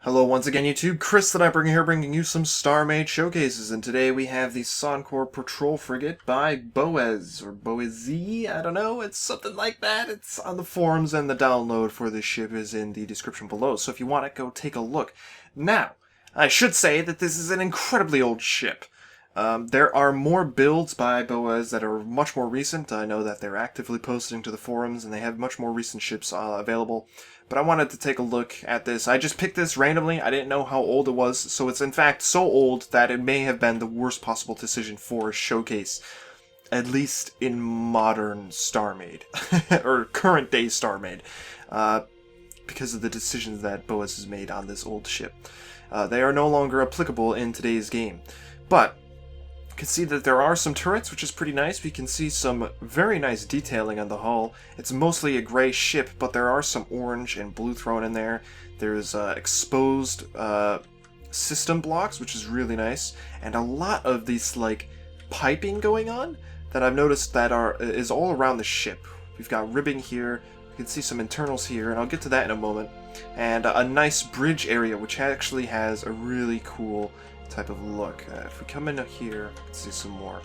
Hello once again YouTube, Chris the Nighbringer here bringing you some StarMade showcases, and today we have the Soncorp Patrol Frigate by BoezZ, or BoezZ, I don't know, it's something like that. It's on the forums and the download for this ship is in the description below, so if you want it, go take a look. Now, I should say that this is an incredibly old ship. There are more builds by BoezZ that are much more recent. I know that they're actively posting to the forums and they have much more recent ships available. But I wanted to take a look at this. I just picked this randomly. I didn't know how old it was. So it's in fact so old that it may have been the worst possible decision for a showcase. At least in modern StarMade. or current day StarMade. Because of the decisions that BoezZ has made on this old ship. They are no longer applicable in today's game. But you can see that there are some turrets, which is pretty nice. We can see some very nice detailing on the hull. It's mostly a gray ship, but there are some orange and blue thrown in there. There's exposed system blocks, which is really nice, and a lot of these like piping going on that I've noticed that is all around the ship. We've got ribbing here. You can see some internals here, and I'll get to that in a moment. And a nice bridge area, which actually has a really cool type of look. If we come in here, let's see some more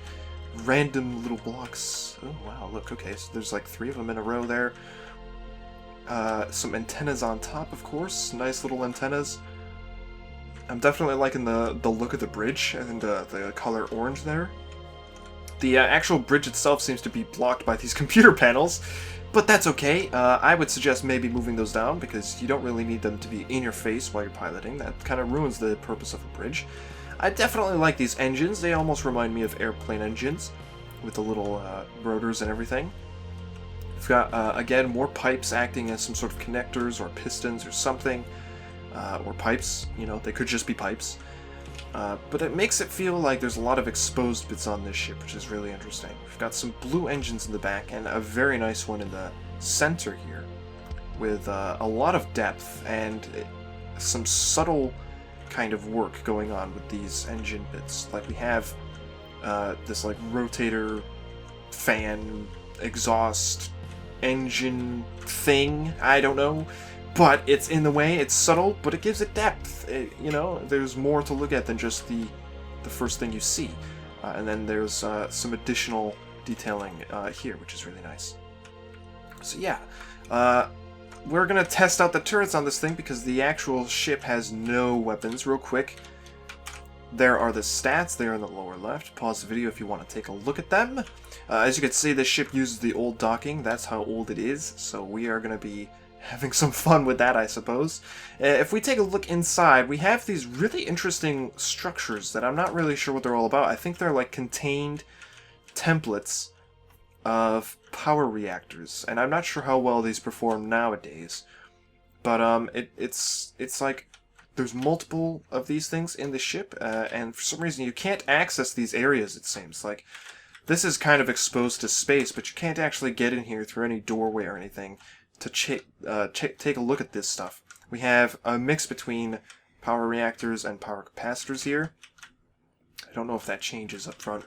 random little blocks. Oh wow, look, okay, so there's like 3 of them in a row there. Some antennas on top, of course, nice little antennas. I'm definitely liking the look of the bridge and the color orange there. The actual bridge itself seems to be blocked by these computer panels, but that's okay. I would suggest maybe moving those down because you don't really need them to be in your face while you're piloting. That kind of ruins the purpose of a bridge. I definitely like these engines. They almost remind me of airplane engines with the little rotors and everything. We've got, again, more pipes acting as some sort of connectors or pistons or something. Or pipes, you know, they could just be pipes. But it makes it feel like there's a lot of exposed bits on this ship, which is really interesting. We've got some blue engines in the back and a very nice one in the center here with a lot of depth and some subtle kind of work going on with these engine bits. Like we have this like rotator fan exhaust engine thing, I don't know. But it's in the way, it's subtle, but it gives it depth. You know, there's more to look at than just the first thing you see. And then there's some additional detailing here, which is really nice. So yeah, we're going to test out the turrets on this thing because the actual ship has no weapons. Real quick, there are the stats there in the lower left. Pause the video if you want to take a look at them. As you can see, this ship uses the old docking. That's how old it is. So we are going to be having some fun with that, I suppose. If we take a look inside, we have these really interesting structures that I'm not really sure what they're all about. I think they're like contained templates of power reactors, and I'm not sure how well these perform nowadays. But it's like there's multiple of these things in the ship, and for some reason you can't access these areas, it seems. Like, this is kind of exposed to space, but you can't actually get in here through any doorway or anything to take a look at this stuff. We have a mix between power reactors and power capacitors here. I don't know if that changes up front.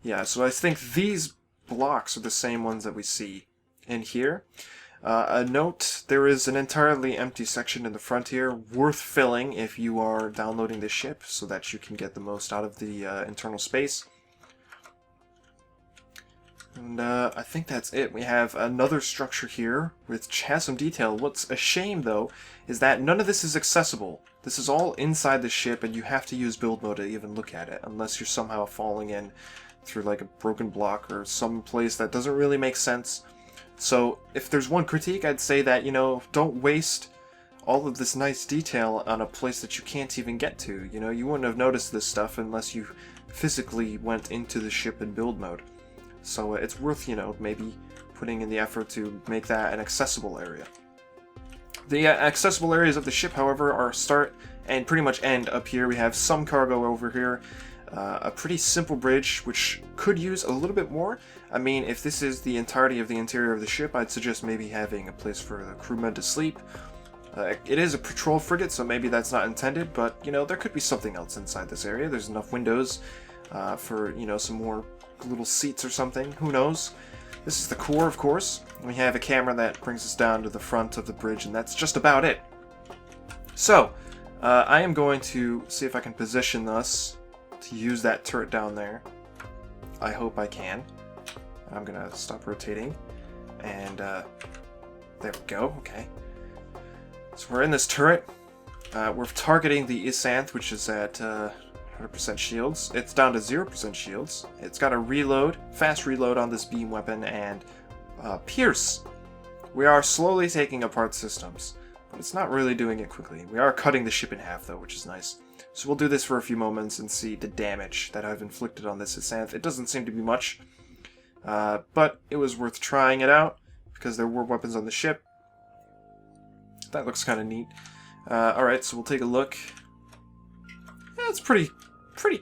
Yeah, so I think these blocks are the same ones that we see in here. A note, there is an entirely empty section in the front here, worth filling if you are downloading this ship so that you can get the most out of the internal space. And I think that's it. We have another structure here which has some detail. What's a shame, though, is that none of this is accessible. This is all inside the ship, and you have to use build mode to even look at it, unless you're somehow falling in through like a broken block or some place that doesn't really make sense. So if there's one critique, I'd say that, you know, don't waste all of this nice detail on a place that you can't even get to. You know, you wouldn't have noticed this stuff unless you physically went into the ship in build mode. So it's worth, you know, maybe putting in the effort to make that an accessible area. The accessible areas of the ship, however, are start and pretty much end up here. We have some cargo over here, a pretty simple bridge, which could use a little bit more. I mean, if this is the entirety of the interior of the ship, I'd suggest maybe having a place for the crewmen to sleep. It is a patrol frigate, so maybe that's not intended, but, you know, there could be something else inside this area. There's enough windows for, you know, some more little seats or something. Who knows? This is the core, of course. We have a camera that brings us down to the front of the bridge, and that's just about it. So, I am going to see if I can position us to use that turret down there. I hope I can. I'm gonna stop rotating, and there we go. Okay. So we're in this turret. We're targeting the Isanth, which is at 100% shields. It's down to 0% shields. It's got a reload, fast reload on this beam weapon, and pierce. We are slowly taking apart systems, but it's not really doing it quickly. We are cutting the ship in half, though, which is nice. So we'll do this for a few moments and see the damage that I've inflicted on this Isanth. It doesn't seem to be much, but it was worth trying it out because there were weapons on the ship. That looks kind of neat. Alright, so we'll take a look. Yeah, it's pretty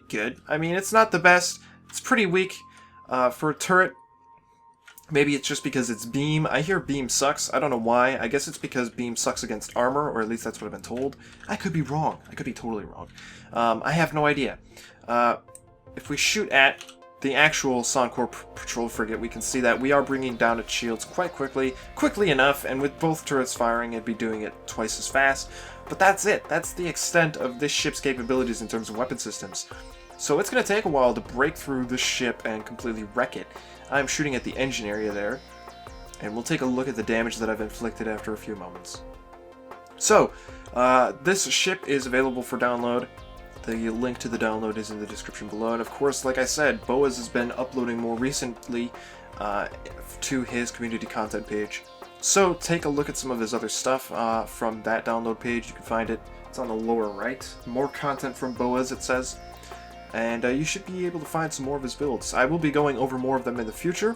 good. I mean, it's not the best. It's pretty weak for a turret. Maybe it's just because it's beam. I hear beam sucks. I don't know why. I guess it's because beam sucks against armor, or at least that's what I've been told. I could be wrong. I could be totally wrong. I have no idea. If we shoot at the actual Soncorp Patrol Frigate, we can see that we are bringing down its shields quite quickly enough, and with both turrets firing, it'd be doing it twice as fast. But that's it. That's the extent of this ship's capabilities in terms of weapon systems. So it's going to take a while to break through this ship and completely wreck it. I'm shooting at the engine area there, and we'll take a look at the damage that I've inflicted after a few moments. So, this ship is available for download. The link to the download is in the description below, and of course, like I said, BoezZ has been uploading more recently to his community content page. So take a look at some of his other stuff from that download page. You can find it. It's on the lower right. More content from BoezZ, it says. And you should be able to find some more of his builds. I will be going over more of them in the future,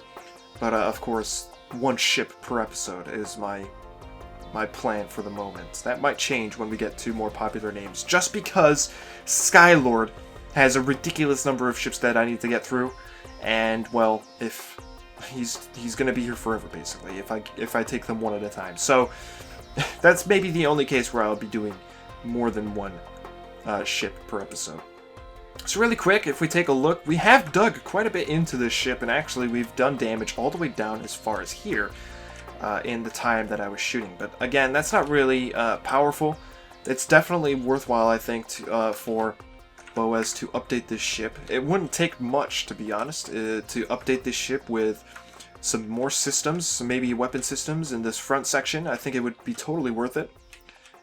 but of course, one ship per episode is my plan for the moment. That might change when we get to more popular names, just because Skylord has a ridiculous number of ships that I need to get through, and well, if he's gonna be here forever basically if I take them one at a time. So that's maybe the only case where I'll be doing more than one ship per episode. So really quick, if we take a look, we have dug quite a bit into this ship, and actually we've done damage all the way down as far as here in the time that I was shooting. But again, that's not really powerful. It's definitely worthwhile, I think, for BoezZ to update this ship. It wouldn't take much, to be honest, to update this ship with some more systems, some maybe weapon systems in this front section. I think it would be totally worth it.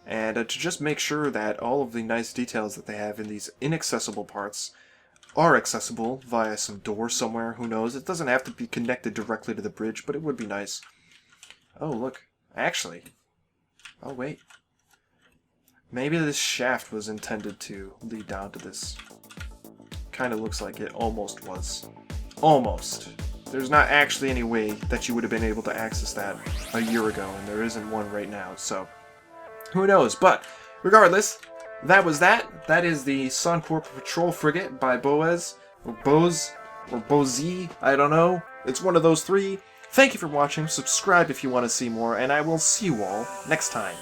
And to just make sure that all of the nice details that they have in these inaccessible parts are accessible via some door somewhere, who knows. It doesn't have to be connected directly to the bridge, but it would be nice. Oh, look. Actually. Oh, wait. Maybe this shaft was intended to lead down to this. Kind of looks like it almost was. Almost. There's not actually any way that you would have been able to access that a year ago, and there isn't one right now, so who knows? But regardless, that was that. That is the Soncorp Patrol Frigate by BoezZ, or BoezZ, or BoezZ, I don't know. It's one of those three. Thank you for watching. Subscribe if you want to see more, and I will see you all next time.